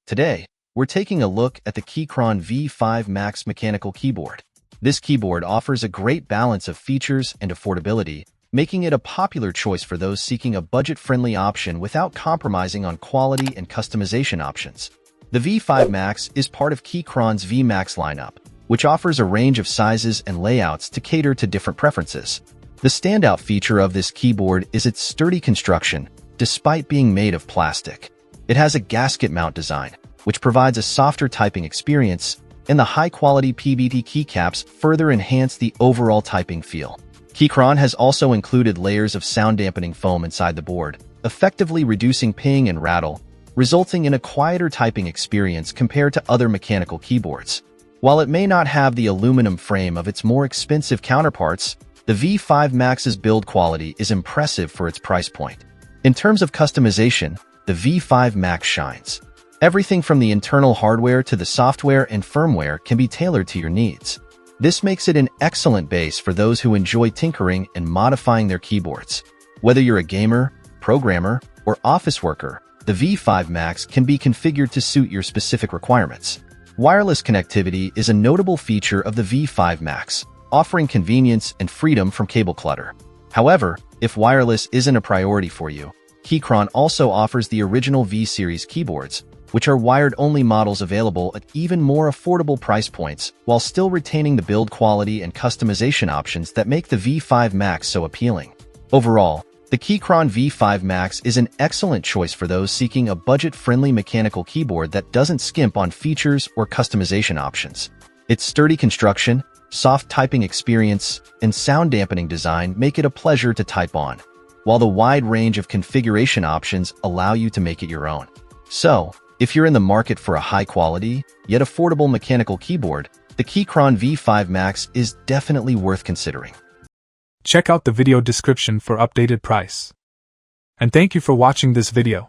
Today, we're taking a look at the Keychron V5 Max mechanical keyboard. This keyboard offers a great balance of features and affordability, making it a popular choice for those seeking a budget-friendly option without compromising on quality and customization options. The V5 Max is part of Keychron's V-Max lineup, which offers a range of sizes and layouts to cater to different preferences. The standout feature of this keyboard is its sturdy construction, despite being made of plastic. It has a gasket mount design, which provides a softer typing experience, and the high-quality PBT keycaps further enhance the overall typing feel. Keychron has also included layers of sound-dampening foam inside the board, effectively reducing ping and rattle, resulting in a quieter typing experience compared to other mechanical keyboards. While it may not have the aluminum frame of its more expensive counterparts, the V5 Max's build quality is impressive for its price point. In terms of customization, the V5 Max shines. Everything from the internal hardware to the software and firmware can be tailored to your needs. This makes it an excellent base for those who enjoy tinkering and modifying their keyboards. Whether you're a gamer, programmer, or office worker, the V5 Max can be configured to suit your specific requirements. Wireless connectivity is a notable feature of the V5 Max, offering convenience and freedom from cable clutter. However, if wireless isn't a priority for you, Keychron also offers the original V-Series keyboards, which are wired-only models available at even more affordable price points while still retaining the build quality and customization options that make the V5 Max so appealing. Overall, the Keychron V5 Max is an excellent choice for those seeking a budget-friendly mechanical keyboard that doesn't skimp on features or customization options. Its sturdy construction, soft typing experience, and sound-dampening design make it a pleasure to type on, while the wide range of configuration options allow you to make it your own. So, if you're in the market for a high-quality, yet affordable mechanical keyboard, the Keychron V5 Max is definitely worth considering. Check out the video description for updated price. And thank you for watching this video.